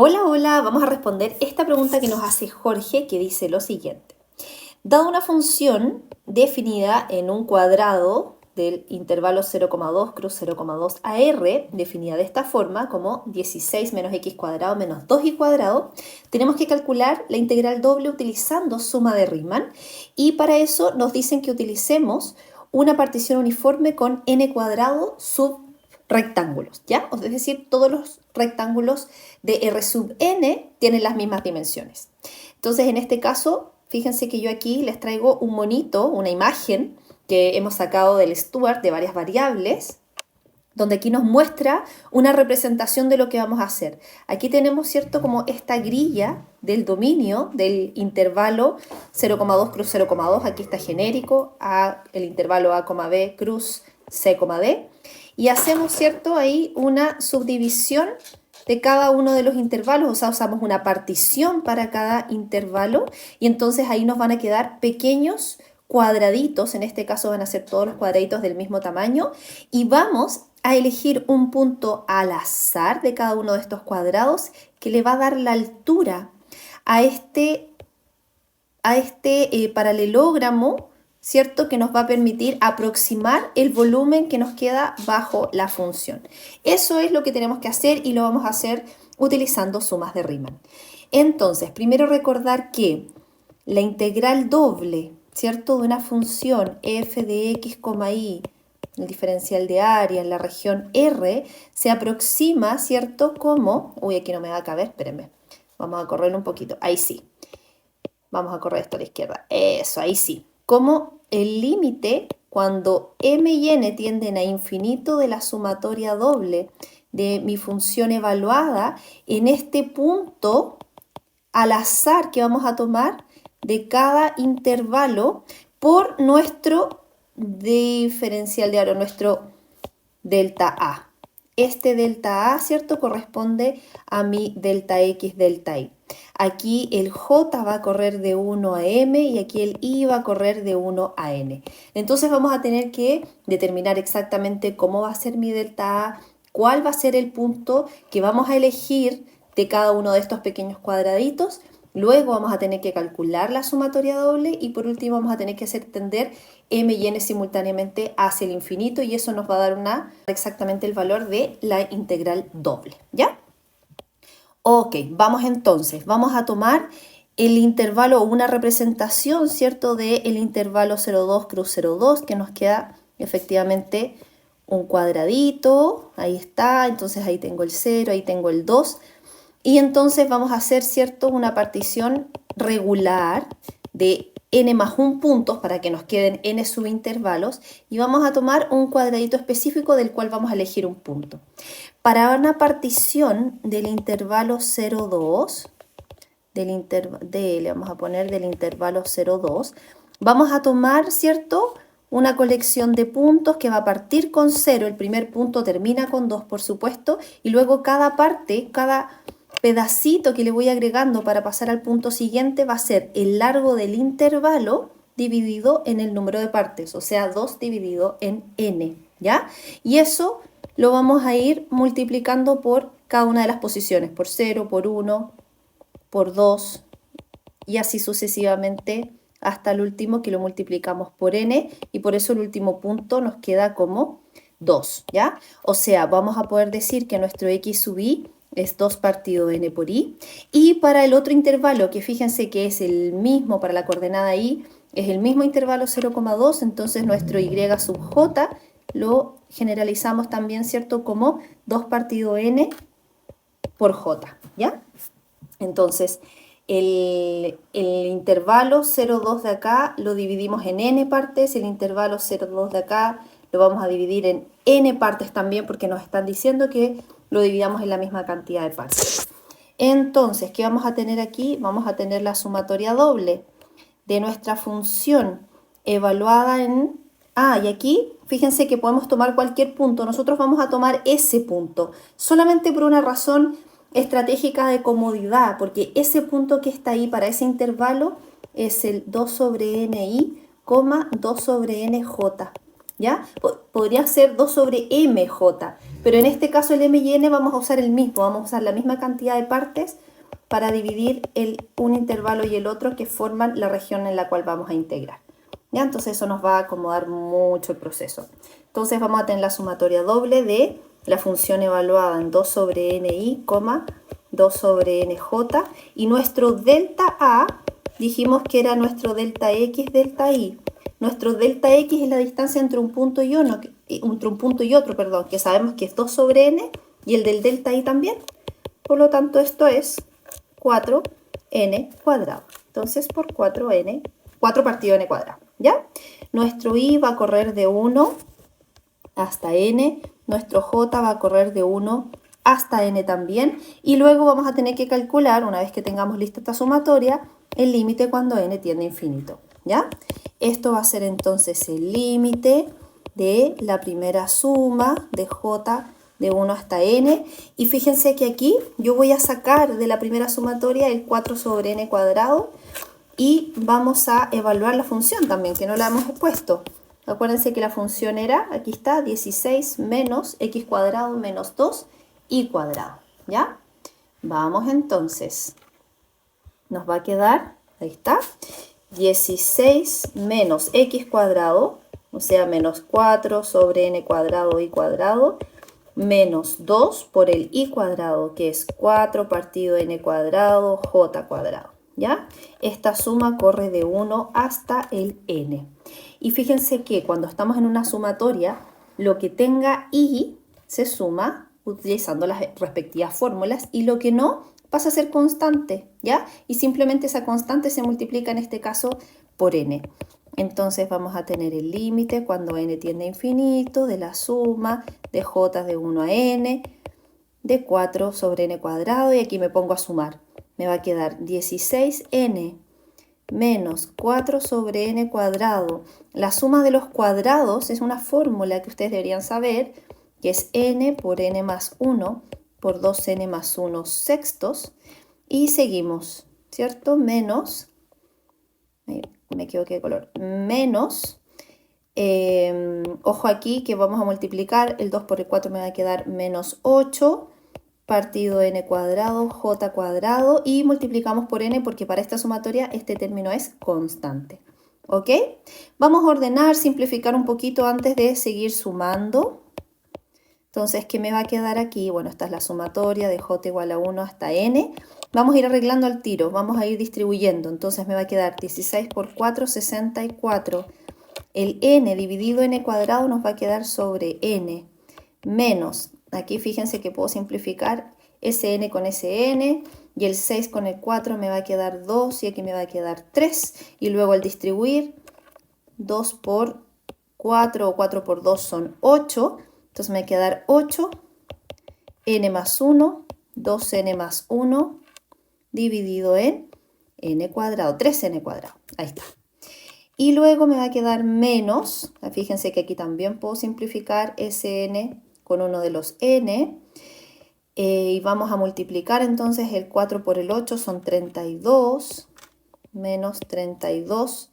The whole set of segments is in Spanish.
Hola, hola, vamos a responder esta pregunta que nos hace Jorge, que dice lo siguiente. Dado una función definida en un cuadrado del intervalo 0,2 cruz 0,2 AR, definida de esta forma como 16 menos x cuadrado menos 2y cuadrado, tenemos que calcular la integral doble utilizando suma de Riemann y para eso nos dicen que utilicemos una partición uniforme con n cuadrado sub rectángulos, ¿ya? Es decir, todos los rectángulos de R sub n tienen las mismas dimensiones. Entonces, en este caso, fíjense que yo aquí les traigo un monito, una imagen que hemos sacado del Stuart de varias variables, donde aquí nos muestra una representación de lo que vamos a hacer. Aquí tenemos, ¿cierto?, como esta grilla del dominio del intervalo 0,2 cruz 0,2, aquí está genérico, el intervalo A, B cruz C, D, y hacemos, ¿cierto?, ahí una subdivisión de cada uno de los intervalos, o sea, usamos una partición para cada intervalo, y entonces ahí nos van a quedar pequeños cuadraditos, en este caso van a ser todos los cuadraditos del mismo tamaño, y vamos a elegir un punto al azar de cada uno de estos cuadrados que le va a dar la altura a este paralelogramo, ¿cierto?, que nos va a permitir aproximar el volumen que nos queda bajo la función. Eso es lo que tenemos que hacer y lo vamos a hacer utilizando sumas de Riemann. Entonces, primero recordar que la integral doble, ¿cierto?, de una función f de x, y, el diferencial de área en la región R, se aproxima, ¿cierto?, como, uy, aquí no me va a caber, espérenme, vamos a correr un poquito, ahí sí. Vamos a correr esto a la izquierda. Eso, ahí sí. Como el límite, cuando m y n tienden a infinito de la sumatoria doble de mi función evaluada, en este punto al azar que vamos a tomar de cada intervalo por nuestro diferencial de área, nuestro delta A. Este delta A, ¿cierto?, corresponde a mi delta X, delta Y. Aquí el J va a correr de 1 a M y aquí el I va a correr de 1 a N. Entonces vamos a tener que determinar exactamente cómo va a ser mi delta A, cuál va a ser el punto que vamos a elegir de cada uno de estos pequeños cuadraditos. Luego vamos a tener que calcular la sumatoria doble y por último vamos a tener que hacer tender m y n simultáneamente hacia el infinito y eso nos va a dar exactamente el valor de la integral doble, ¿ya? Ok, vamos entonces, vamos a tomar el intervalo o una representación, ¿cierto?, del intervalo 0,2 cruz 0,2 que nos queda efectivamente un cuadradito, ahí está, entonces ahí tengo el 0, ahí tengo el 2. Y entonces vamos a hacer, ¿cierto?, una partición regular de n más 1 puntos para que nos queden n subintervalos y vamos a tomar un cuadradito específico del cual vamos a elegir un punto. Para una partición del intervalo 0,2, le vamos a poner del intervalo 0,2, vamos a tomar, ¿cierto?, una colección de puntos que va a partir con 0, el primer punto termina con 2, por supuesto, y luego cada parte, cada pedacito que le voy agregando para pasar al punto siguiente va a ser el largo del intervalo dividido en el número de partes, o sea, 2 dividido en n, ¿ya? Y eso lo vamos a ir multiplicando por cada una de las posiciones, por 0, por 1, por 2, y así sucesivamente hasta el último que lo multiplicamos por n, y por eso el último punto nos queda como 2, ¿ya? O sea, vamos a poder decir que nuestro x sub y es 2 partido n por y, y para el otro intervalo, que fíjense que es el mismo para la coordenada y, es el mismo intervalo 0,2, entonces nuestro y sub j lo generalizamos también, ¿cierto?, como 2 partido n por j, ¿ya? Entonces, el intervalo 0,2 de acá lo dividimos en n partes, el intervalo 0,2 de acá lo vamos a dividir en n partes también porque nos están diciendo que lo dividamos en la misma cantidad de partes. Entonces, ¿qué vamos a tener aquí? Vamos a tener la sumatoria doble de nuestra función evaluada en... y aquí, fíjense que podemos tomar cualquier punto. Nosotros vamos a tomar ese punto, solamente por una razón estratégica de comodidad, porque ese punto que está ahí para ese intervalo es el 2 sobre ni, 2 sobre nj. ¿ya? Podría ser 2 sobre mj, pero en este caso el m y n vamos a usar el mismo, vamos a usar la misma cantidad de partes para dividir un intervalo y el otro que forman la región en la cual vamos a integrar. ¿Ya? Entonces eso nos va a acomodar mucho el proceso. Entonces vamos a tener la sumatoria doble de la función evaluada en 2 sobre ni, 2 sobre nj, y nuestro delta a, dijimos que era nuestro delta x, delta y. Nuestro delta x es la distancia entre un punto y otro, perdón, que sabemos que es 2 sobre n, y el del delta y también. Por lo tanto, esto es 4n cuadrado. Entonces, por 4 partido n cuadrado, ¿ya? Nuestro y va a correr de 1 hasta n, nuestro j va a correr de 1 hasta n también, y luego vamos a tener que calcular, una vez que tengamos lista esta sumatoria, el límite cuando n tiende a infinito, ¿ya? Esto va a ser entonces el límite de la primera suma de j de 1 hasta n, y fíjense que aquí yo voy a sacar de la primera sumatoria el 4 sobre n cuadrado, y vamos a evaluar la función también, que no la hemos puesto. Acuérdense que la función era, aquí está, 16 menos x cuadrado menos 2y cuadrado, ¿ya? Vamos entonces, nos va a quedar, ahí está, 16 menos x cuadrado, o sea, menos 4 sobre n cuadrado y cuadrado, menos 2 por el y cuadrado, que es 4 partido n cuadrado j cuadrado, ¿ya? Esta suma corre de 1 hasta el n. Y fíjense que cuando estamos en una sumatoria, lo que tenga y se suma utilizando las respectivas fórmulas, y lo que no pasa a ser constante, ¿ya? Y simplemente esa constante se multiplica en este caso por n. Entonces vamos a tener el límite cuando n tiende a infinito de la suma de j de 1 a n de 4 sobre n cuadrado, y aquí me pongo a sumar. Me va a quedar 16n menos 4 sobre n cuadrado. La suma de los cuadrados es una fórmula que ustedes deberían saber, que es n por n más 1 por 2n más 1 sextos. Y seguimos, ¿cierto? Menos, me equivoqué de color, menos, ojo aquí que vamos a multiplicar, el 2 por el 4 me va a quedar menos 8 partido n cuadrado, j cuadrado, y multiplicamos por n porque para esta sumatoria este término es constante. ¿Ok? Vamos a ordenar, simplificar un poquito antes de seguir sumando. Entonces, ¿qué me va a quedar aquí? Bueno, esta es la sumatoria de j igual a 1 hasta n. Vamos a ir arreglando al tiro, vamos a ir distribuyendo. Entonces me va a quedar 16 por 4, 64. El n dividido n cuadrado nos va a quedar sobre n menos, aquí fíjense que puedo simplificar Sn con Sn, y el 6 con el 4 me va a quedar 2, y aquí me va a quedar 3, y luego al distribuir 2 por 4 o 4 por 2 son 8, entonces me va a quedar 8, n más 1, 2n más 1, dividido en n cuadrado, 3n cuadrado, ahí está. Y luego me va a quedar menos, fíjense que aquí también puedo simplificar Sn con uno de los n, y vamos a multiplicar entonces el 4 por el 8, son 32, menos 32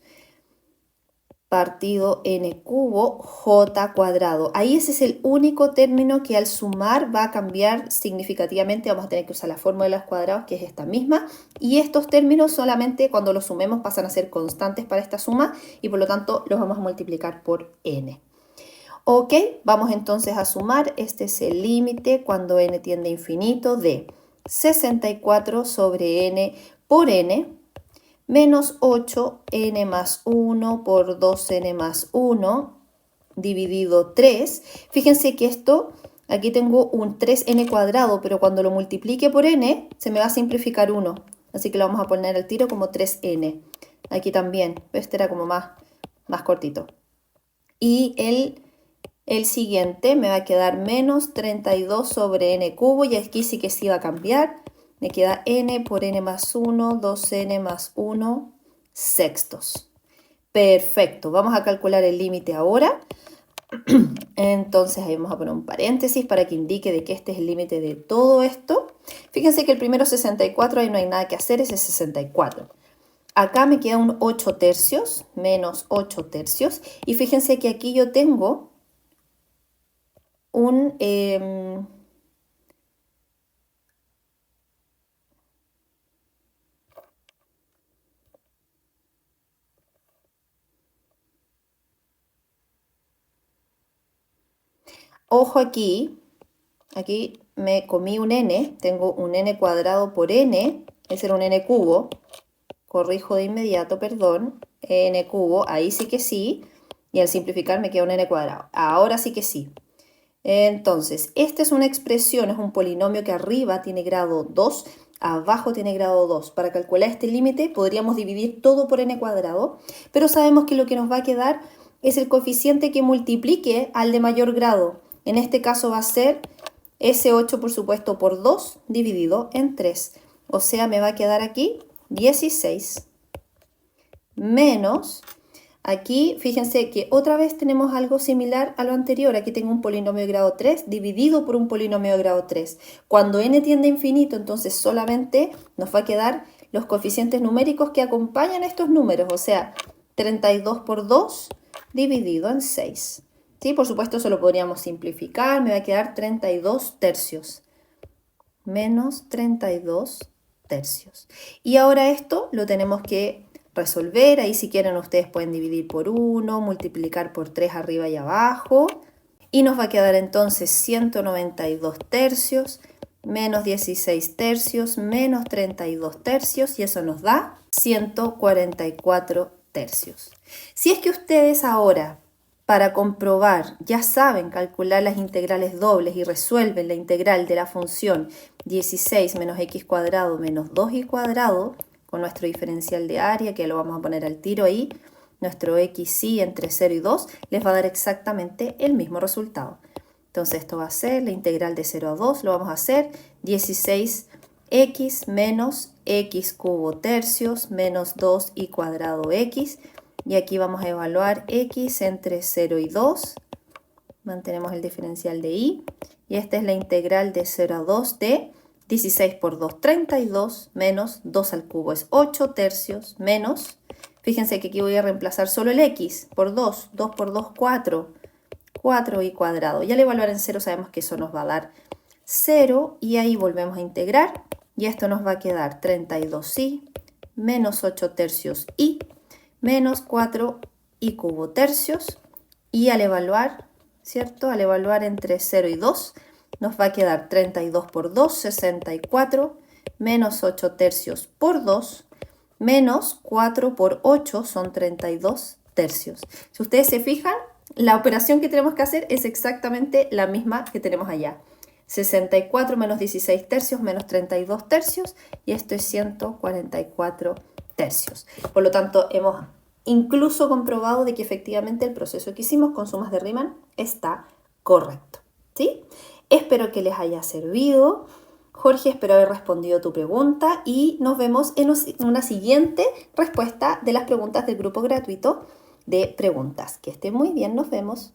partido n cubo j cuadrado. Ahí ese es el único término que al sumar va a cambiar significativamente. Vamos a tener que usar la fórmula de los cuadrados, que es esta misma, y estos términos solamente cuando los sumemos pasan a ser constantes para esta suma, y por lo tanto los vamos a multiplicar por n. Ok, vamos entonces a sumar. Este es el límite cuando n tiende a infinito de 64 sobre n por n, menos 8n más 1 por 2n más 1, dividido 3. Fíjense que esto, aquí tengo un 3n cuadrado, pero cuando lo multiplique por n, se me va a simplificar 1. Así que lo vamos a poner al tiro como 3n. Aquí también, este era como más cortito. Y el siguiente me va a quedar menos 32 sobre n cubo, y aquí sí que sí va a cambiar. Me queda n por n más 1, 2n más 1 sextos. Perfecto, vamos a calcular el límite ahora. Entonces ahí vamos a poner un paréntesis para que indique de que este es el límite de todo esto. Fíjense que el primero 64, ahí no hay nada que hacer, ese es 64. Acá me queda un 8 tercios, menos 8 tercios. Y fíjense que aquí yo tengo un... ojo aquí, aquí me comí un n, tengo un n cuadrado por n, ese era un n cubo, corrijo de inmediato, perdón, n cubo, ahí sí que sí, y al simplificar me queda un n cuadrado, ahora sí que sí. Entonces, esta es una expresión, es un polinomio que arriba tiene grado 2, abajo tiene grado 2. Para calcular este límite podríamos dividir todo por n cuadrado, pero sabemos que lo que nos va a quedar es el coeficiente que multiplique al de mayor grado. En este caso va a ser ese 8, por supuesto, por 2 dividido en 3. O sea, me va a quedar aquí 16 menos... Aquí, fíjense que otra vez tenemos algo similar a lo anterior. Aquí tengo un polinomio de grado 3 dividido por un polinomio de grado 3. Cuando n tiende a infinito, entonces solamente nos va a quedar los coeficientes numéricos que acompañan estos números. O sea, 32 por 2 dividido en 6. ¿Sí? Por supuesto, eso lo podríamos simplificar. Me va a quedar 32 tercios. Menos 32 tercios. Y ahora esto lo tenemos que resolver. Ahí si quieren ustedes pueden dividir por 1, multiplicar por 3 arriba y abajo. Y nos va a quedar entonces 192 tercios menos 16 tercios menos 32 tercios. Y eso nos da 144 tercios. Si es que ustedes ahora, para comprobar, ya saben calcular las integrales dobles y resuelven la integral de la función 16 menos x cuadrado menos 2y cuadrado, con nuestro diferencial de área, que lo vamos a poner al tiro ahí, nuestro xy entre 0 y 2, les va a dar exactamente el mismo resultado. Entonces esto va a ser la integral de 0 a 2, lo vamos a hacer 16x menos x cubo tercios menos 2y cuadrado x, y aquí vamos a evaluar x entre 0 y 2, mantenemos el diferencial de y esta es la integral de 0 a 2 de 16 por 2, 32, menos 2 al cubo es 8 tercios, menos, fíjense que aquí voy a reemplazar solo el x por 2, 2 por 2, 4, 4y cuadrado. Y al evaluar en 0 sabemos que eso nos va a dar 0 y ahí volvemos a integrar y esto nos va a quedar 32y menos 8 tercios y menos 4y cubo tercios y al evaluar, ¿cierto? Al evaluar entre 0 y 2 nos va a quedar 32 por 2, 64, menos 8 tercios por 2, menos 4 por 8 son 32 tercios. Si ustedes se fijan, la operación que tenemos que hacer es exactamente la misma que tenemos allá. 64 menos 16 tercios menos 32 tercios y esto es 144 tercios. Por lo tanto, hemos incluso comprobado de que efectivamente el proceso que hicimos con sumas de Riemann está correcto. ¿Sí? Espero que les haya servido. Jorge, espero haber respondido tu pregunta y nos vemos en una siguiente respuesta de las preguntas del grupo gratuito de preguntas. Que estén muy bien, nos vemos.